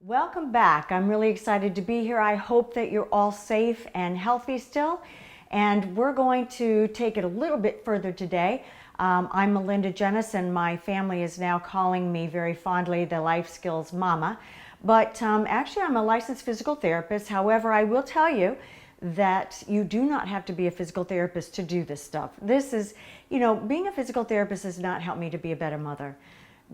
Welcome back. I'm really excited to be here. I hope that you're all safe and healthy still. And we're going to take it a little bit further today. I'm Melinda Jennis, and my family is now calling me very fondly the Life Skills Mama. But actually, I'm a licensed physical therapist. However, I will tell you that you do not have to be a physical therapist to do this stuff. This is, being a physical therapist has not helped me to be a better mother.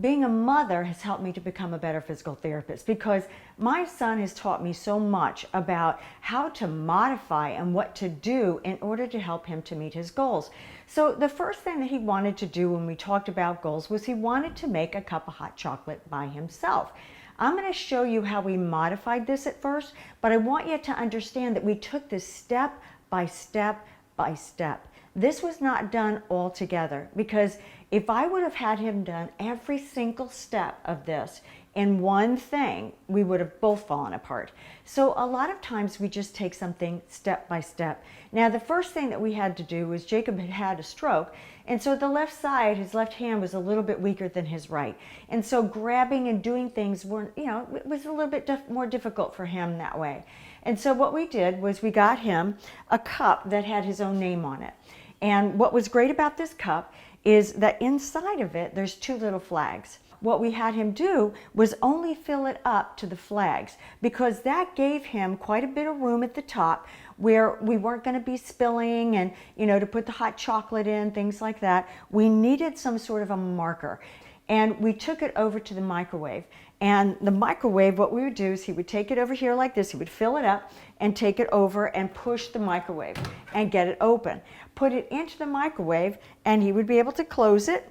Being a mother has helped me to become a better physical therapist because my son has taught me so much about how to modify and what to do in order to help him to meet his goals. So the first thing that he wanted to do when we talked about goals was he wanted to make a cup of hot chocolate by himself. I'm going to show you how we modified this at first, but I want you to understand that we took this step by step by step. This was not done all together, because if I would have had him done every single step of this in one thing, we would have both fallen apart. So a lot of times we just take something step by step. Now, the first thing that we had to do was Jacob had had a stroke, and so the left side, his left hand, was a little bit weaker than his right. And so grabbing and doing things weren't, it was a little bit more difficult for him that way. And so what we did was we got him a cup that had his own name on it. And what was great about this cup is that inside of it, there's two little flags. What we had him do was only fill it up to the flags, because that gave him quite a bit of room at the top where we weren't going to be spilling and, to put the hot chocolate in, things like that. We needed some sort of a marker. And we took it over to the microwave. And the microwave, what we would do is he would take it over here like this. He would fill it up and take it over and push the microwave and get it open. Put it into the microwave, and he would be able to close it.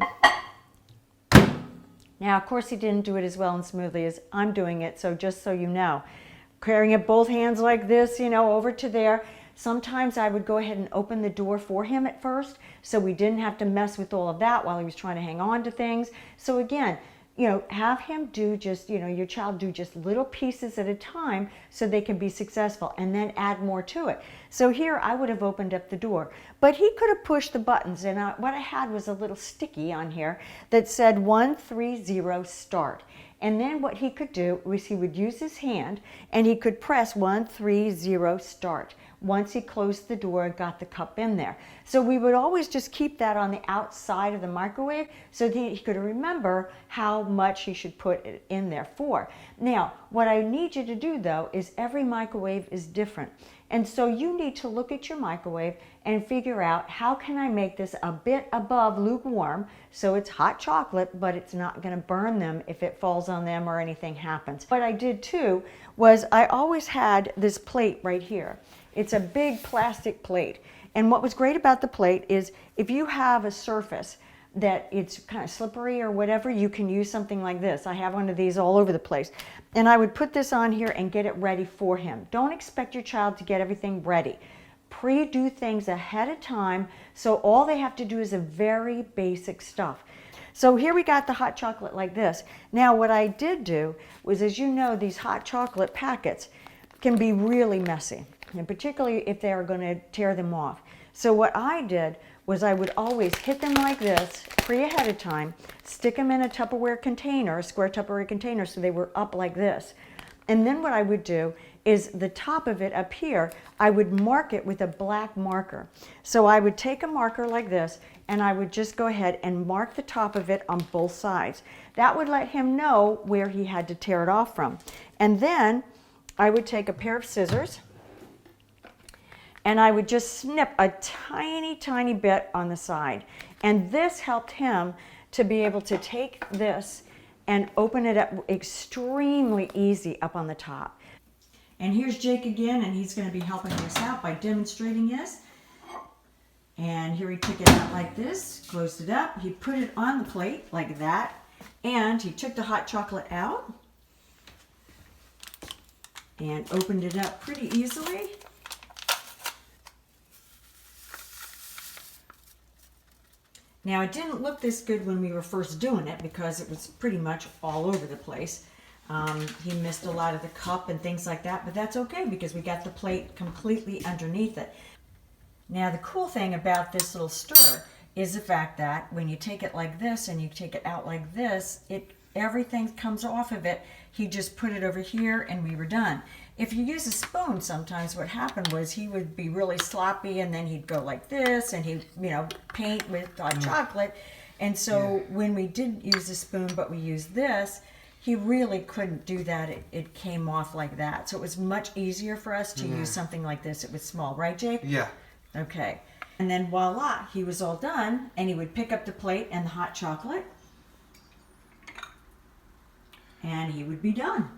Now, of course, he didn't do it as well and smoothly as I'm doing it, so just so you know. Carrying it both hands like this, over to there. Sometimes I would go ahead and open the door for him at first, so we didn't have to mess with all of that while he was trying to hang on to things. So again, have him do just, your child do just little pieces at a time so they can be successful, and then add more to it. So here I would have opened up the door, but he could have pushed the buttons, and what I had was a little sticky on here that said 130 start. And then what he could do was he would use his hand and he could press 130 start once he closed the door and got the cup in there. So we would always just keep that on the outside of the microwave so that he could remember how much he should put it in there for. Now, what I need you to do though is every microwave is different. And so you need to look at your microwave and figure out, how can I make this a bit above lukewarm so it's hot chocolate, but it's not going to burn them if it falls on them or anything happens. What I did too was I always had this plate right here. It's a big plastic plate. And what was great about the plate is if you have a surface that it's kind of slippery or whatever, you can use something like this. I have one of these all over the place. And I would put this on here and get it ready for him. Don't expect your child to get everything ready. Pre-do things ahead of time, so all they have to do is a very basic stuff. So here we got the hot chocolate like this. Now what I did do was, as you know, these hot chocolate packets can be really messy, and particularly if they are going to tear them off. So what I did was I would always hit them like this, ahead of time, stick them in a Tupperware container, a square Tupperware container, so they were up like this. And then what I would do is the top of it up here, I would mark it with a black marker. So I would take a marker like this, and I would just go ahead and mark the top of it on both sides. That would let him know where he had to tear it off from. And then I would take a pair of scissors, and I would just snip a tiny, tiny bit on the side. And this helped him to be able to take this and open it up extremely easy up on the top. And here's Jake again, and he's going to be helping us out by demonstrating this. And here he took it out like this, closed it up, he put it on the plate like that, and he took the hot chocolate out and opened it up pretty easily. Now, it didn't look this good when we were first doing it because it was pretty much all over the place. He missed a lot of the cup and things like that, but that's okay because we got the plate completely underneath it. Now, the cool thing about this little stir is the fact that when you take it like this and you take it out like this, it everything comes off of it. He just put it over here and we were done. If you use a spoon, sometimes what happened was he would be really sloppy and then he'd go like this and he'd, paint with hot chocolate. And so when we didn't use a spoon but we used this, he really couldn't do that. It came off like that. So it was much easier for us to use something like this. It was small, right, Jake? Yeah. Okay. And then voila, he was all done, and he would pick up the plate and the hot chocolate, and he would be done.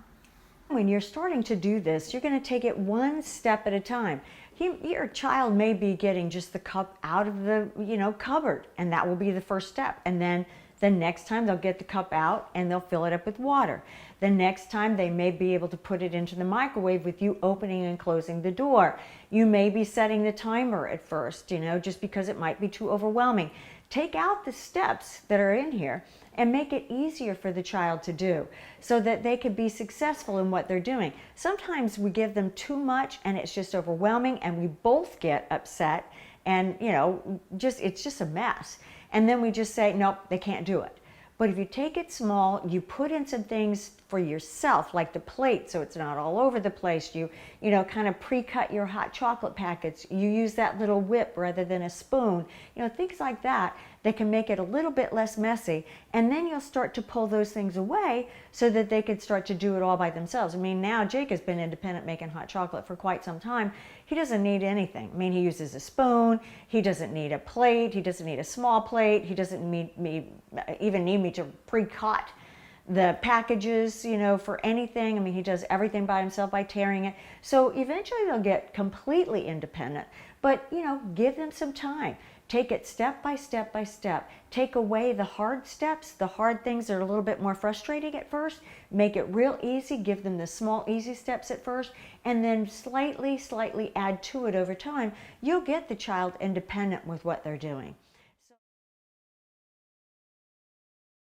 When you're starting to do this, you're going to take it one step at a time. Your child may be getting just the cup out of the cupboard, and that will be the first step. And then the next time they'll get the cup out and they'll fill it up with water. The next time they may be able to put it into the microwave with you opening and closing the door. You may be setting the timer at first, just because it might be too overwhelming. Take out the steps that are in here and make it easier for the child to do so that they can be successful in what they're doing. Sometimes we give them too much and it's just overwhelming and we both get upset and it's just a mess. And then we just say, nope, they can't do it. But if you take it small, you put in some things for yourself, like the plate, so it's not all over the place. You kind of pre-cut your hot chocolate packets. You use that little whip rather than a spoon. Things like that can make it a little bit less messy. And then you'll start to pull those things away so that they can start to do it all by themselves. I mean, now Jake has been independent making hot chocolate for quite some time. He doesn't need anything. I mean, he uses a spoon. He doesn't need a plate. He doesn't need a small plate. He doesn't even need me to pre-cut the packages, for anything. I mean, he does everything by himself by tearing it. So eventually they'll get completely independent, but give them some time. Take it step by step by step. Take away the hard steps, the hard things that are a little bit more frustrating at first. Make it real easy. Give them the small, easy steps at first, and then slightly add to it over time. You'll get the child independent with what they're doing.